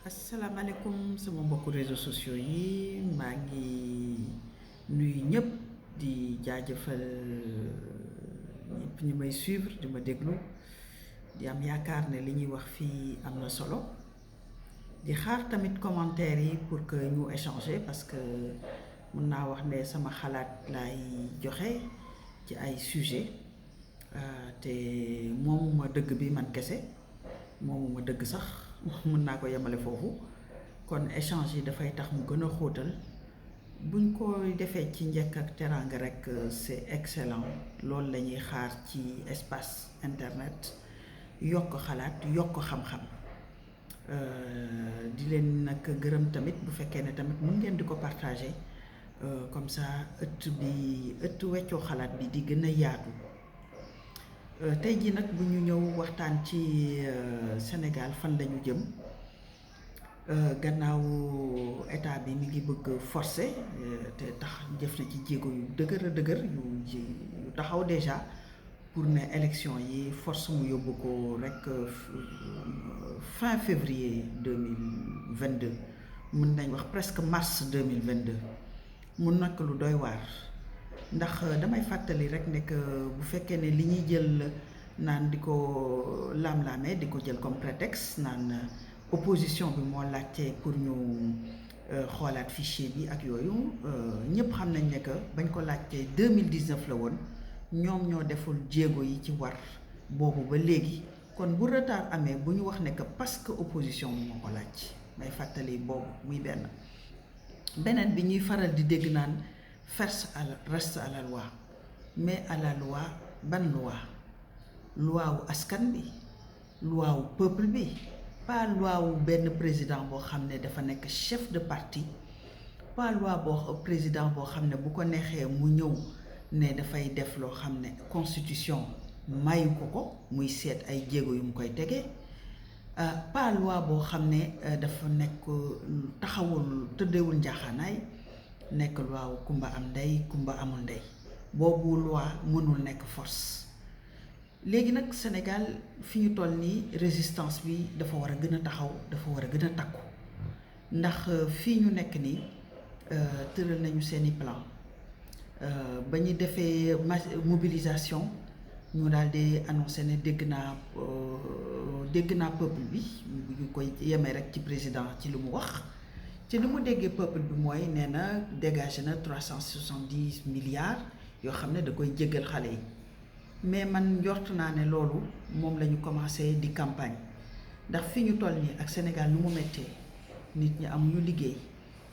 asalaamaaleykum sama mbokku réseaux sociaux yi maa ngi nuyu ñëpp di jaajëfal ñëpp ñi may suivre di ma déglu di am yaakaar ne li ñuy wax fii am na solo di xaar tamit commentaires yi pour que ñu échanger parce que mun naa wax ne sama xalaat laay joxe ci ay sujet te moomuma dëgg bi man kese moomuma dëgg sax mën naa ko yemale foofu kon échange yi dafay tax mu gën a xóotal buñ ko defee ci njëkk ak teraanga rek c'est excellent loolu la ñuy xaar ci espace internet yokk xalaat yokk xam-xam di leen nag gërëm tamit bu fekkee ne tamit mun ngeen di ko partager comme ça ëtt weccoo xalaat bi di gën a yaatu tey jii nag bu ñu ñëw waxtaan ci Sénégal fan la ñu jëm gannaaw état bi mi ngi bëgg forcer te tax jëf na ci jéego yu dëgër a dëgër yu taxaw déjà pour ne élection yi force mu yóbbu ko rek fin février 2022 mën nañ wax presque mars 2022 mu nekk lu doy waar ndax damay fàttali rek ne que bu fekkee ne li ñuy jël naan di ko laam-laamee di ko jël comme prétexte naan opposition bi moo laajte pour ñu xoolaat fichier bi ak yooyu ñëpp xam nañ ne que bañ ko laajtee 2019 la woon ñoom ñoo deful jéego yi ci war boobu ba léegi kon bu retard amee bu ñu wax ne que parce que opposition bi moo ko laaj may fàttali boobu muy beneen bi ñuy faral di dégg naan reste à la loi mais à la loi ban loi wu askan bi loi wu peuple bi pas loi wu benn président boo xam ne dafa nekk chef de parti pas loi président boo xam ne bu ko neexee mu ñëw ne dafay def loo xam ne constitution mayu ko muy seet ay jéego yu mu koy tegee pas loi boo xam ne dafa nekk taxawul tëddeewul njaaxaanaay nekk loi wu kumba am ndey kumba amul ndey boobu loi mënul nekk force léegi nag Sénégal fi ñu toll nii résistance bi dafa war a gën a taxaw dafa war a gën a takku ndax fii ñu nekk nii tëral nañu seeni plan ba ñu defee mobilisation ñu daal di annoncé ne dégg naa peuple bi ñu koy yemee rek ci président ci lu mu wax ci li mu déggee peuple bi mooy nee na dégagé na 370 milliards yoo xam ne da koy jéggal xale yi mais man njort naa ne loolu moom la ñu commencé di campagne ndax fi ñu toll nii ak Sénégal nu mu méttee nit ñi amuñu liggéey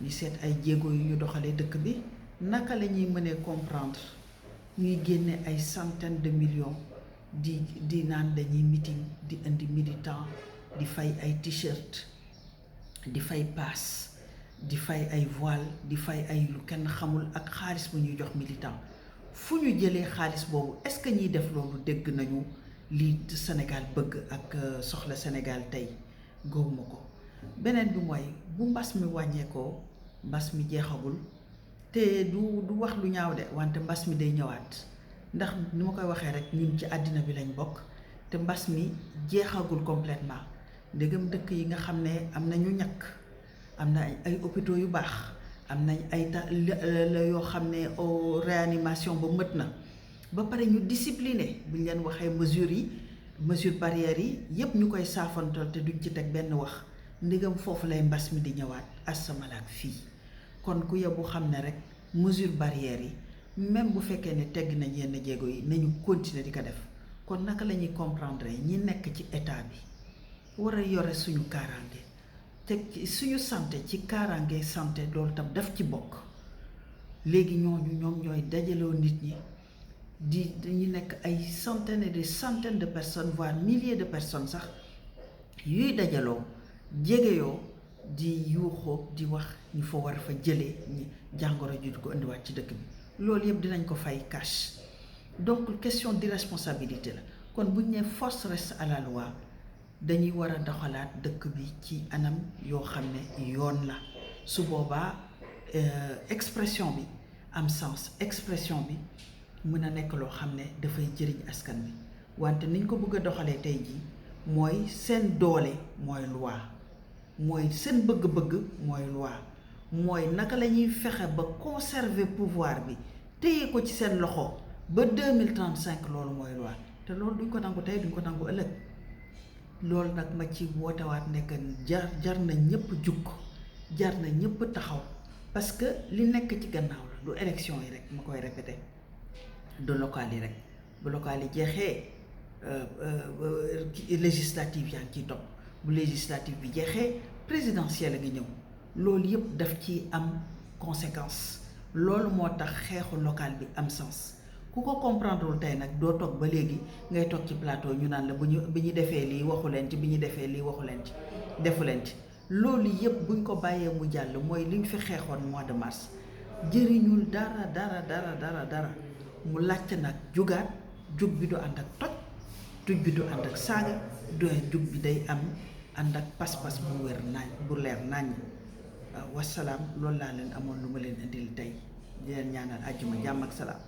ñu seet ay jéego yu ñu doxalee dëkk bi naka la ñuy mënee comprendre ñuy génne ay centaines de millions di naan dañuy meeting di indi militant di fay ay t-shirt di fay paas di fay ay voile di fay ay lu kenn xamul ak xaalis bu ñuy jox militant fu ñu jëlee xaalis boobu est-ce que ñiy def loolu dégg nañu li Sénégal bëgg ak soxla Sénégal tey gëwuma ko beneen bi mooy bu mbas mi wàññeekoo mbas mi jeexagul te du wax lu ñaaw de wante mbas mi day ñëwaat ndax ni ma koy waxee rek ñun ci àddina bi lañ bokk te mbas mi jeexagul complètement ndegam dëkk yi nga xam ne am nañu ñàkk am na ay hôpitaux yu baax am nañ ay yoo xam ne réanimation ba mët na ba pare ñu discipliné bu ñu leen waxee mesures barrières yi yépp ñu koy saafantal te duñ ci teg benn wax ndigam foofu lay mbas mi di ñëwaat asamalaak fii kon ku yebbu xam ne rek mesures barrières yi même bu fekkee ne tegg nañ yenn jéego yi nañu continuer di ko def kon naka la ñuy comprendre ñi nekk ci état bi war a yore suñu kaaraange teg ci suñu santé ci kaaraange santé loolu tam daf ci bokk léegi ñoom ñooy dajaloo nit ñi dañu nekk ay centaines et des centaines de personnes voire milliers de personnes sax yuy dajaloo jegeyoo di yuuxoo di wax ñu fa war a fa jëlee ñi jàngoro ji di ko indiwaat ci dëkk bi loolu yëpp dinañ ko fay cash donc question d'irresponsabilité la kon bu ñu nee force reste à la loi dañuy war a doxalaat dëkk bi ci anam yoo xam ne yoon la su boobaa expression bi am sens expression bi mën a nekk loo xam ne dafay jëriñ askan bi wante niñ ko bëgg a doxalee tey jii mooy seen doole mooy loi mooy seen bëgg-bëgg mooy loi mooy naka la ñuy fexe ba conserver pouvoir bi téye ko ci seen loxo ba 2035 loolu mooy loi te loolu duñ ko nangu tey duñ ko nangu ëllëg loolu nag ma ci wootewaat nekk jar na ñëpp jukk jar na ñëpp taxaw parce que li nekk ci gannaaw la du élection yi rek ma koy répété du local yi rek bu local yi jeexee législative yaa ngi ciy topp bu législative bi jeexee présidentielle a ngi ñëw loolu yëpp daf ci am conséquence loolu moo tax xeexu local bi am sens ku ko comprendre wul tey nag doo toog ba léegi ngay toog ci plateau ñu naan la bi ñu defee lii waxu leen ci bi ñu defee lii waxu leen ci defu leen ci loolu yëpp buñ ko bàyyee mu jàll mooy liñ fi xeexoon mois de mars jëriñul dara mu laajte nag jugaat jug bi du ànd ak toj jug bi du ànd ak saaga jug bi day am ànd ak pas-pas bu wér naañ bu leer nañ wasalaam loolu laa leen amoon lu ma leen indil tey di leen ñaanal àjjuma jàmm ak salaam